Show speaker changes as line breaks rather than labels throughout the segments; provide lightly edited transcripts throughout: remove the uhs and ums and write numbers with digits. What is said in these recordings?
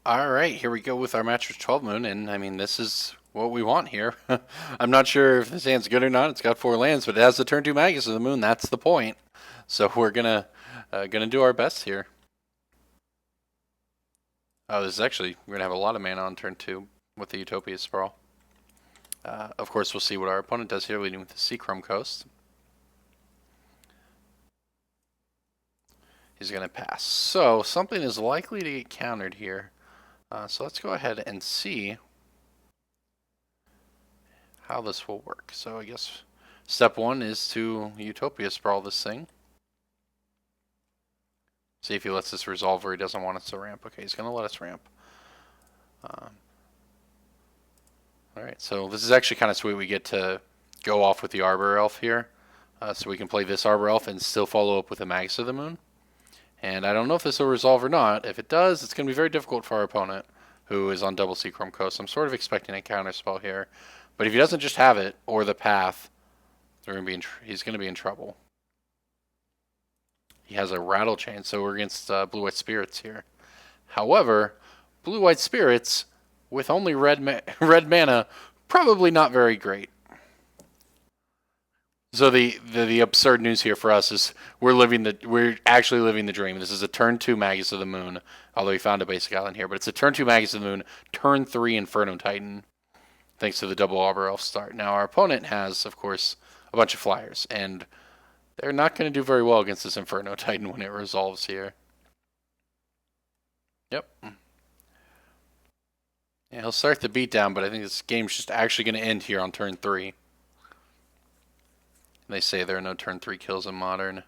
All right, here we go with our match with 12 Moon, and I mean, this is what we want here. I'm not sure if this hand's good or not. It's got 4 lands, but it has the turn 2 Magus of the Moon. That's the point. So we're gonna do our best here. Oh, this is actually, we're gonna have a lot of mana on turn 2 with the Utopia Sprawl. Of course, we'll see what our opponent does here, leading with the Seachrome Coast. He's gonna pass. So something is likely to get countered here. So let's go ahead and see how this will work. So I guess step 1 is to Utopia Sprawl this thing. See if he lets us resolve or he doesn't want us to ramp. Okay, he's going to let us ramp. Alright, so this is actually kind of sweet. We get to go off with the Arbor Elf here. So we can play this Arbor Elf and still follow up with the Magus of the Moon. And I don't know if this will resolve or not. If it does, it's going to be very difficult for our opponent, who is on double Seachrome Coast. I'm sort of expecting a counter spell here. But if he doesn't just have it, or the path, he's going to be in trouble. He has a Rattle Chain, so we're against Blue-White Spirits here. However, Blue-White Spirits, with only red mana, probably not very great. So the absurd news here for us is we're actually living the dream. This is a turn 2 Magus of the Moon, although we found a basic island here, but it's a turn 2 Magus of the Moon, turn 3 Inferno Titan, thanks to the double Arbor Elf start. Now our opponent has, of course, a bunch of flyers, and they're not going to do very well against this Inferno Titan when it resolves here. Yep. Yeah, he'll start the beatdown, but I think this game's just actually going to end here on turn 3. They say there are no turn 3 kills in Modern.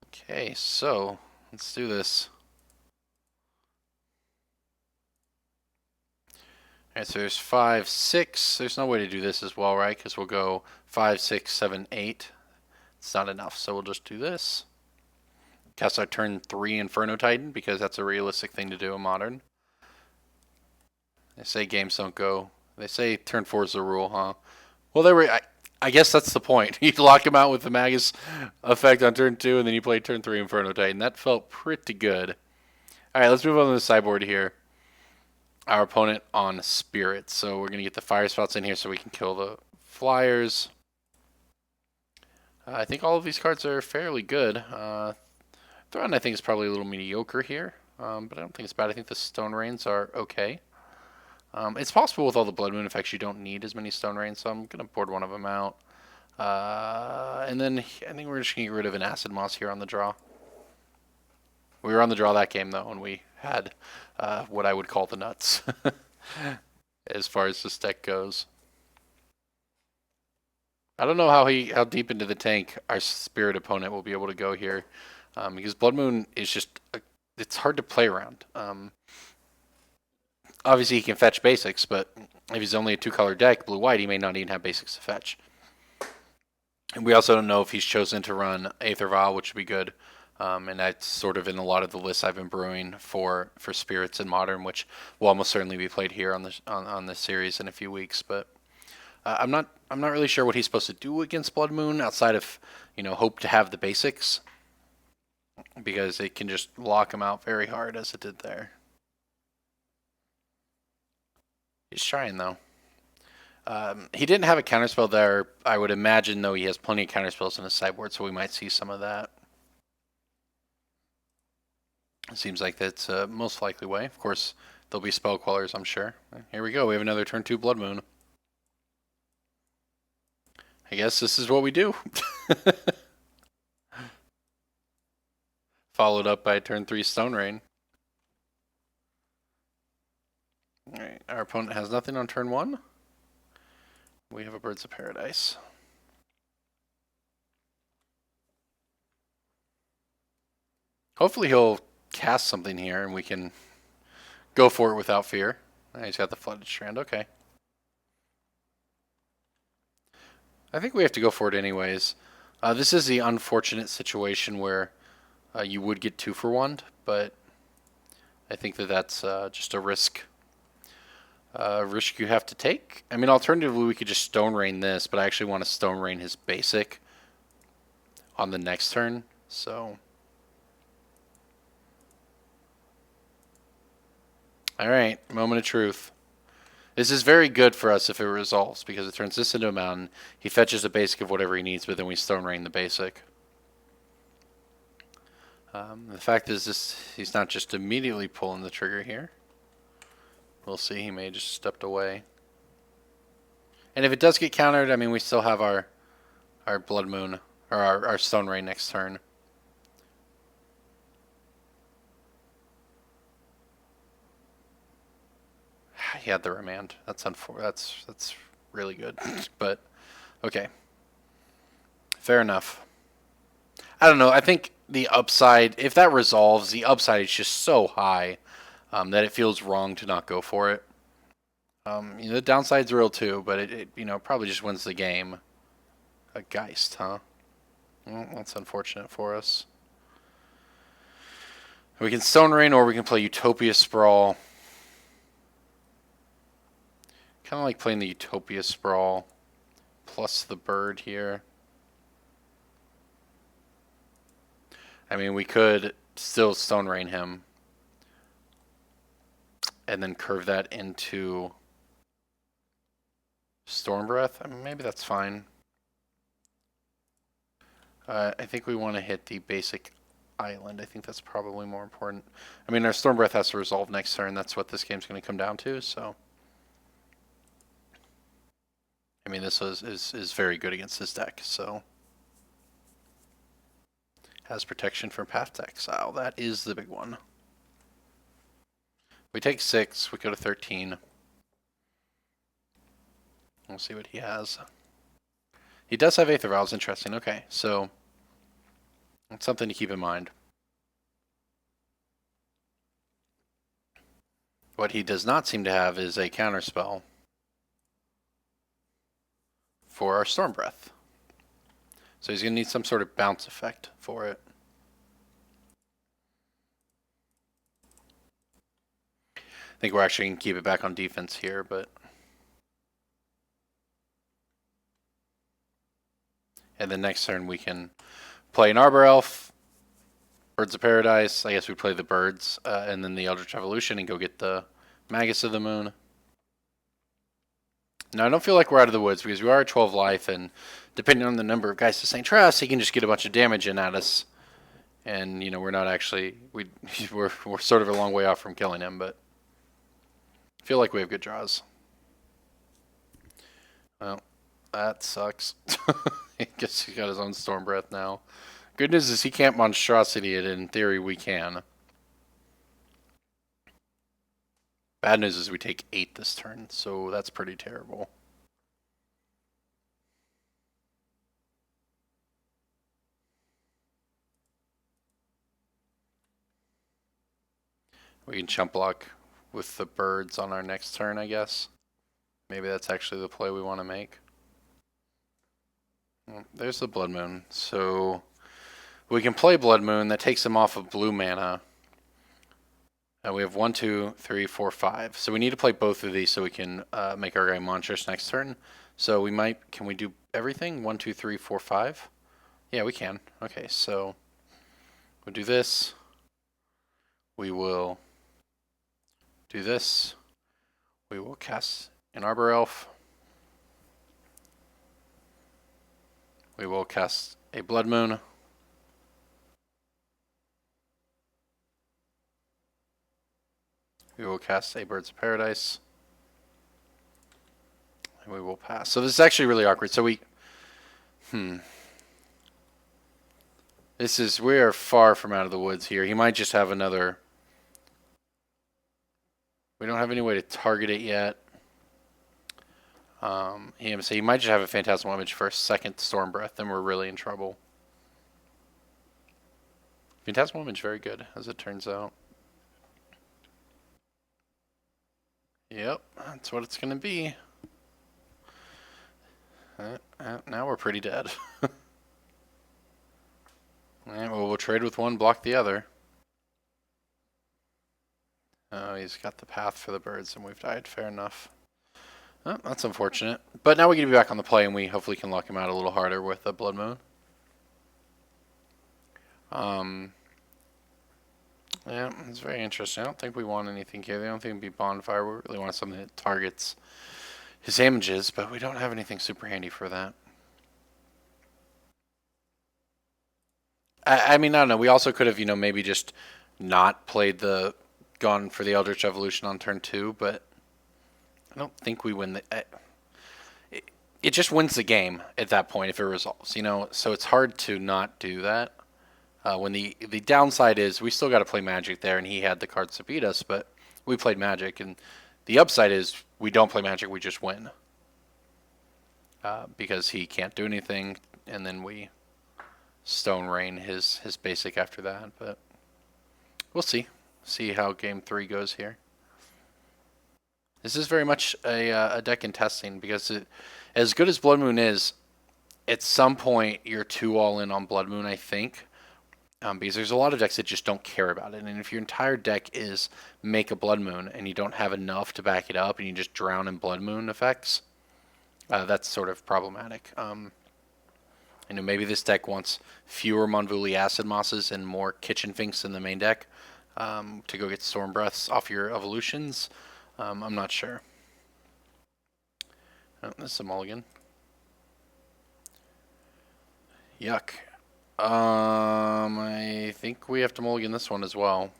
Okay, so let's do this. Alright, so there's 5, 6. There's no way to do this as well, right? Because we'll go 5, 6, 7, 8. It's not enough, so we'll just do this. Cast our turn 3 Inferno Titan, because that's a realistic thing to do in Modern. They say games don't go. They say turn 4 is the rule, huh? Well, I guess that's the point. You lock him out with the Magus effect on turn 2, and then you play turn 3 Inferno Titan. That felt pretty good. Alright, let's move on to the sideboard here. Our opponent on Spirit. So we're going to get the Fire Spouts in here so we can kill the Flyers. I think all of these cards are fairly good. Throne, I think, is probably a little mediocre here, but I don't think it's bad. I think the Stone Rains are okay. It's possible with all the Blood Moon effects you don't need as many Stone Rains, so I'm going to board one of them out. And then I think we're just going to get rid of an Acid Moss here on the draw. We were on the draw that game, though, and we had what I would call the nuts as far as this deck goes. I don't know how deep into the tank our Spirit opponent will be able to go here, because Blood Moon is just it's hard to play around. Obviously, he can fetch basics, but if he's only a 2-color deck, blue-white, he may not even have basics to fetch. And we also don't know if he's chosen to run Aether Vial, which would be good. And that's sort of in a lot of the lists I've been brewing for Spirits in Modern, which will almost certainly be played here on this series in a few weeks. But I'm not really sure what he's supposed to do against Blood Moon outside of hope to have the basics, because it can just lock him out very hard as it did there. He's trying, though. He didn't have a counterspell there. I would imagine, though, he has plenty of counterspells in his sideboard, so we might see some of that. It seems like that's a most likely way. Of course, there'll be spell quellers, I'm sure. Here we go. We have another turn 2 Blood Moon. I guess this is what we do. Followed up by turn 3 Stone Rain. Alright, our opponent has nothing on turn 1. We have a Birds of Paradise. Hopefully he'll cast something here and we can go for it without fear. He's got the Flooded Strand, okay. I think we have to go for it anyways. This is the unfortunate situation where you would get 2 for 1, but I think that's just a risk you have to take. I mean, alternatively, we could just Stone Rain this, but I actually want to Stone Rain his basic on the next turn, so Alright, moment of truth. This is very good for us if it resolves, because it turns this into a mountain. He fetches a basic of whatever he needs, but then we Stone Rain the basic. The fact is, he's not just immediately pulling the trigger here. We'll see, he may just stepped away. And if it does get countered, I mean, we still have our Blood Moon, or our Stone Rain next turn. He had the remand. That's really good. But okay, fair enough. I don't know. I think the upside, if that resolves, the upside is just so high that it feels wrong to not go for it. The downside's real too, but it probably just wins the game. A Geist, huh? Well, that's unfortunate for us. We can Stone Rain or we can play Utopia Sprawl. Kind of like playing the Utopia Sprawl plus the bird here. I mean, we could still Stone Rain him and then curve that into Storm Breath. I mean, maybe that's fine. I think we want to hit the basic island. I think that's probably more important. I mean, our Storm Breath has to resolve next turn. That's what this game's going to come down to, so... I mean, this is very good against this deck, so... Has protection from Path to Exile. That is the big one. We take 6, we go to 13. We'll see what he has. He does have Aether Valves, interesting. Okay, so that's something to keep in mind. What he does not seem to have is a counterspell for our Storm Breath. So he's going to need some sort of bounce effect for it. I think we're actually going to keep it back on defense here, but... And then next turn we can play an Arbor Elf, Birds of Paradise. I guess we play the birds, and then the Eldritch Evolution and go get the Magus of the Moon. Now, I don't feel like we're out of the woods because we are at 12 life, and depending on the number of guys to St. Trust, he can just get a bunch of damage in at us. And, we're not actually... We're sort of a long way off from killing him, but... I feel like we have good draws. Well, that sucks. I guess he's got his own Storm Breath now. Good news is he can't Monstrosity it. In theory, we can. Bad news is we take 8 this turn, so that's pretty terrible. We can chump block with the birds on our next turn, I guess. Maybe that's actually the play we want to make. Well, there's the Blood Moon. So we can play Blood Moon. That takes him off of blue mana. We have 1, 2, 3, 4, 5. So we need to play both of these so we can make our guy monstrous next turn. So we might... Can we do everything? 1, 2, 3, 4, 5? Yeah, we can. Okay, so we'll do this. We will do this. We will cast an Arbor Elf. We will cast a Blood Moon. We will cast a Birds of Paradise. And we will pass. So this is actually really awkward. So we... We are far from out of the woods here. He might just have another... We don't have any way to target it yet. He might just have a Phantasmal Image for a second Storm Breath, then we're really in trouble. Phantasmal Image, very good, as it turns out. Yep, that's what it's going to be. Now we're pretty dead. Alright, well, we'll trade with one, block the other. Oh, he's got the path for the birds, and we've died. Fair enough. Oh, that's unfortunate. But now we can be back on the play, and we hopefully can lock him out a little harder with a Blood Moon. Yeah, it's very interesting. I don't think we want anything here. They don't think it'd be bonfire. We really want something that targets his images, but we don't have anything super handy for that. I mean, I don't know. We also could have, maybe just not played gone for the Eldritch Evolution on turn 2, but I don't think we win it just wins the game at that point if it resolves, So it's hard to not do that. When the downside is we still got to play Magic there, and he had the cards to beat us, but we played Magic, and the upside is we don't play Magic, we just win because he can't do anything, and then we Stone Rain his basic after that. But we'll see how game 3 goes here. This is very much a deck in testing because as good as Blood Moon is, at some point you're too all in on Blood Moon, I think. Because there's a lot of decks that just don't care about it. And if your entire deck is make a Blood Moon and you don't have enough to back it up and you just drown in Blood Moon effects, that's sort of problematic. Maybe this deck wants fewer Monvuli Acid Mosses and more Kitchen Finks in the main deck to go get Storm Breaths off your evolutions. I'm not sure. Oh, this is a mulligan. Yuck. I think we have to mulligan this one as well.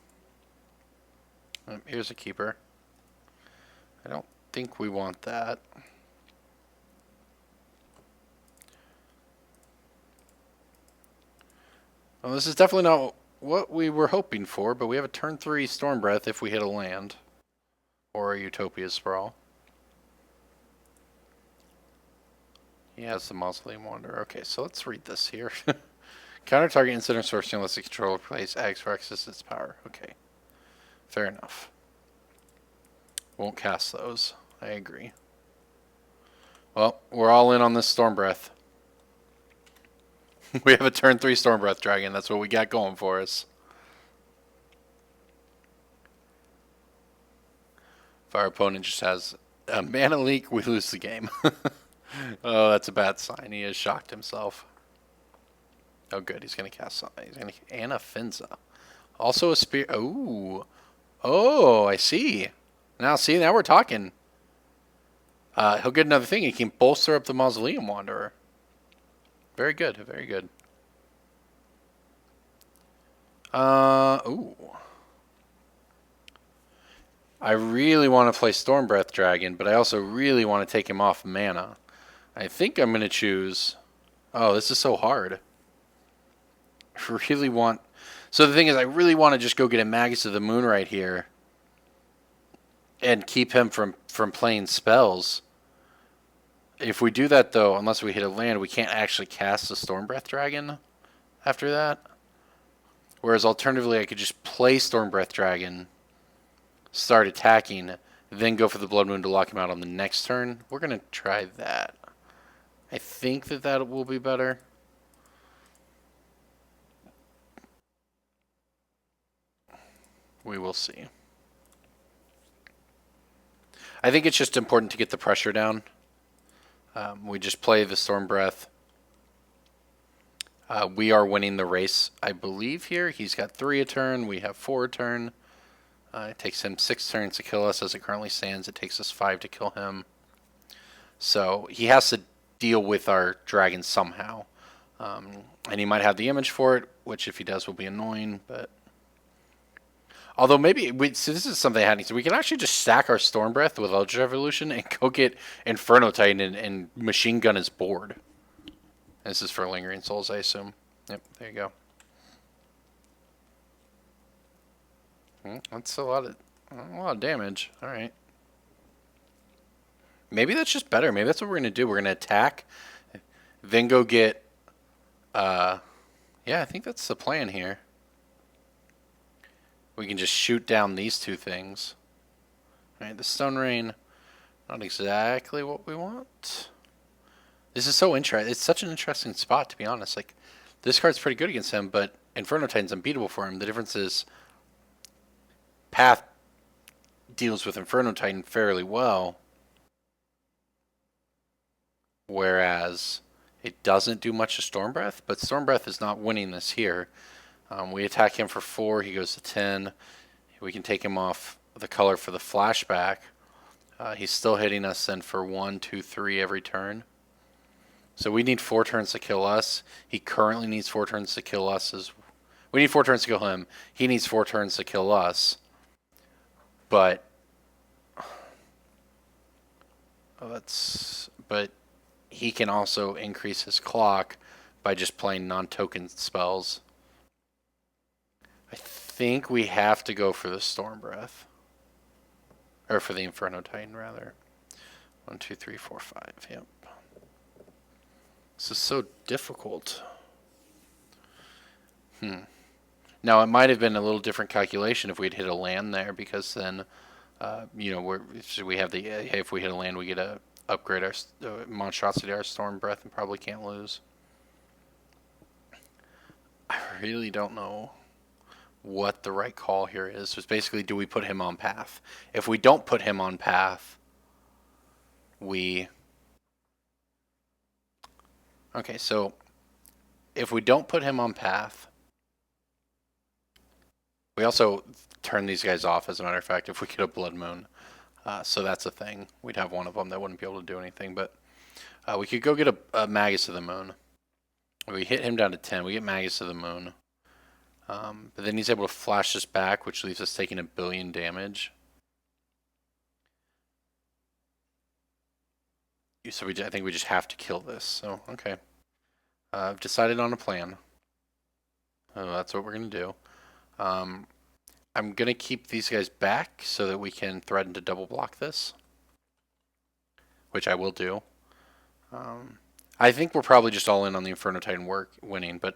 Here's a keeper. I don't think we want that. Well, this is definitely not what we were hoping for, but we have a turn 3 Storm Breath if we hit a land. Or a Utopia Sprawl. He has the Mausoleum Wanderer. Okay, so let's read this here. Counter target instant or source unless the controller plays Ags for access its power. Okay. Fair enough. Won't cast those. I agree. Well, we're all in on this Storm Breath. We have a turn 3 Storm Breath Dragon. That's what we got going for us. If our opponent just has a mana leak, we lose the game. Oh, that's a bad sign. He has shocked himself. Oh, good. He's going to cast something. He's going to Anna Finza. Also a spear. Ooh. Oh, I see. Now we're talking. He'll get another thing. He can bolster up the Mausoleum Wanderer. Very good. Very good. Ooh. I really want to play Storm Breath Dragon, but I also really want to take him off mana. I think I'm going to choose... Oh, this is so hard. I really want... So the thing is, I really want to just go get a Magus of the Moon right here and keep him from playing spells. If we do that, though, unless we hit a land, we can't actually cast the Storm Breath Dragon after that. Whereas alternatively, I could just play Storm Breath Dragon, start attacking, then go for the Blood Moon to lock him out on the next turn. We're going to try that. I think that will be better. We will see. I think it's just important to get the pressure down. We just play the Storm Breath. We are winning the race, I believe, here. He's got 3 a turn. We have 4 a turn. It takes him 6 turns to kill us. As it currently stands, it takes us 5 to kill him. So he has to deal with our dragon somehow. And he might have the image for it, which if he does will be annoying. But although maybe, so this is something happening. So we can actually just stack our Storm Breath with Eldritch Evolution and go get Inferno Titan and machine gun his board. This is for Lingering Souls, I assume. Yep, there you go. That's a lot of damage. All right. Maybe that's just better. Maybe that's what we're going to do. We're going to attack, then go get... yeah, I think that's the plan here. We can just shoot down these 2 things. All right, the Stone Rain, not exactly what we want. This is so interesting. It's such an interesting spot, to be honest. Like, this card's pretty good against him, but Inferno Titan's unbeatable for him. The difference is Path deals with Inferno Titan fairly well, whereas it doesn't do much to Storm Breath, but Storm Breath is not winning this here. We attack him for 4. He goes to 10. We can take him off the color for the flashback. He's still hitting us then for 1, 2, 3 every turn. So we need 4 turns to kill us. He currently needs 4 turns to kill us. We need 4 turns to kill him. He needs 4 turns to kill us. But but he can also increase his clock by just playing non-token spells. I think we have to go for the Storm Breath. Or for the Inferno Titan, rather. 1, 2, 3, 4, 5. Yep. This is so difficult. Now, it might have been a little different calculation if we'd hit a land there, because then, you know, we have the, hey, if we hit a land, we get to upgrade our monstrosity to our Storm Breath and probably can't lose. I really don't know what the right call here is. It's basically, do we put him on path? If we don't put him on path, okay, so if we don't put him on path, we also turn these guys off, as a matter of fact, if we get a Blood Moon. So that's a thing. We'd have one of them that wouldn't be able to do anything, but we could go get a Magus of the Moon. We hit him down to 10. We get Magus of the Moon. But then he's able to flash us back, which leaves us taking 1 billion damage. So I think we just have to kill this. So, okay. I've decided on a plan. That's what we're going to do. I'm going to keep these guys back so that we can threaten to double block this. Which I will do. I think we're probably just all in on the Inferno Titan winning, but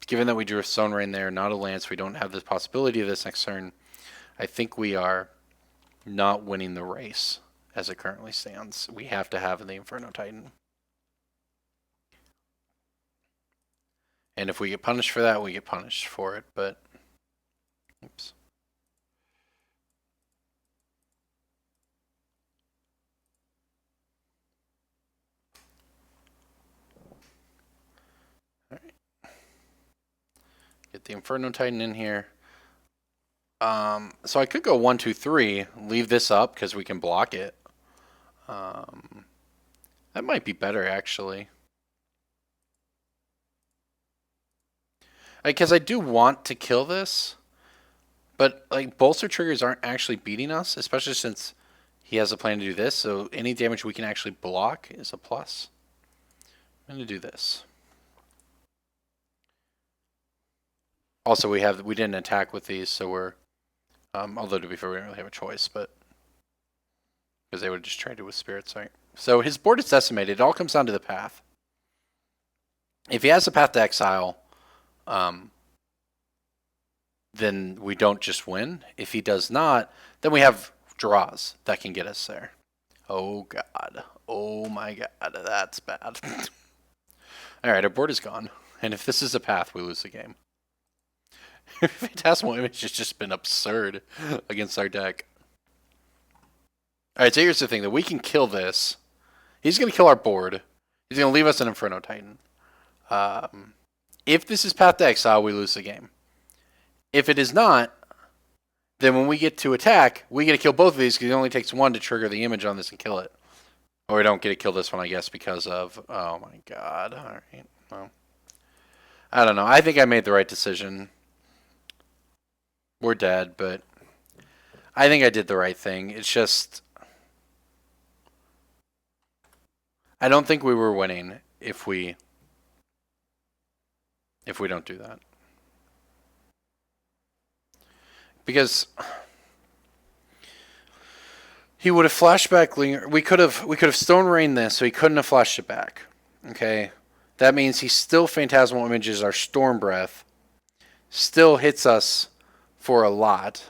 given that we drew a Stone Rain there, not a Lance, we don't have the possibility of this next turn, I think we are not winning the race as it currently stands. We have to have the Inferno Titan. And if we get punished for that, we get punished for it, but... Oops. Alright. Get the Inferno Titan in here. So I could go 1, 2, 3, leave this up because we can block it. That might be better, actually. Because I do want to kill this, but like bolster triggers aren't actually beating us, especially since he has a plan to do this. So any damage we can actually block is a plus. I'm going to do this. Also, we didn't attack with these, so we're although to be fair, we don't really have a choice, but because they would have just traded with Spirit Sight. So his board is decimated. It all comes down to the path. If he has a path to exile, then we don't just win. If he does not, then we have draws that can get us there. Oh god. Oh my god, that's bad. Alright, our board is gone. And if this is a path, we lose the game. Phantasmal Image has just been absurd against our deck. Alright, so here's the thing, that we can kill this. He's going to kill our board. He's going to leave us an Inferno Titan. If this is Path to Exile, we lose the game. If it is not, then when we get to attack, we get to kill both of these because it only takes 1 to trigger the image on this and kill it. Or we don't get to kill this one, I guess, because of... Oh my god. Alright, well... I don't know. I think I made the right decision. We're dead, but... I think I did the right thing. It's just... I don't think we were winning if we don't do that. Because he would have flashback linger. We could have Stone Rained this, so he couldn't have flashed it back. Okay? That means he still Phantasmal Images our Storm Breath. Still hits us for a lot.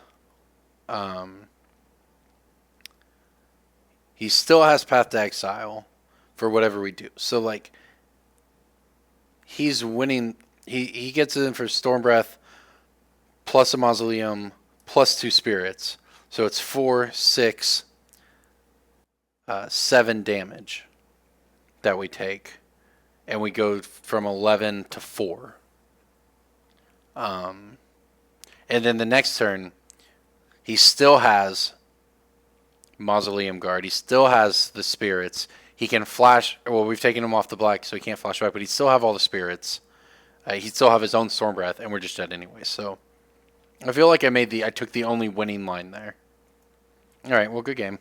He still has Path to Exile for whatever we do. So, like, he's winning. He gets in for Storm Breath plus a Mausoleum plus 2 Spirits. So it's 4, 6, 7 damage that we take. And we go from 11 to 4. And then the next turn, he still has Mausoleum Guard. He still has the spirits. He can flash. Well, we've taken him off the black, so he can't flash back, but he still have all the spirits. He'd still have his own Storm Breath, and we're just dead anyway. So I feel like I took the only winning line there. All right, well, good game.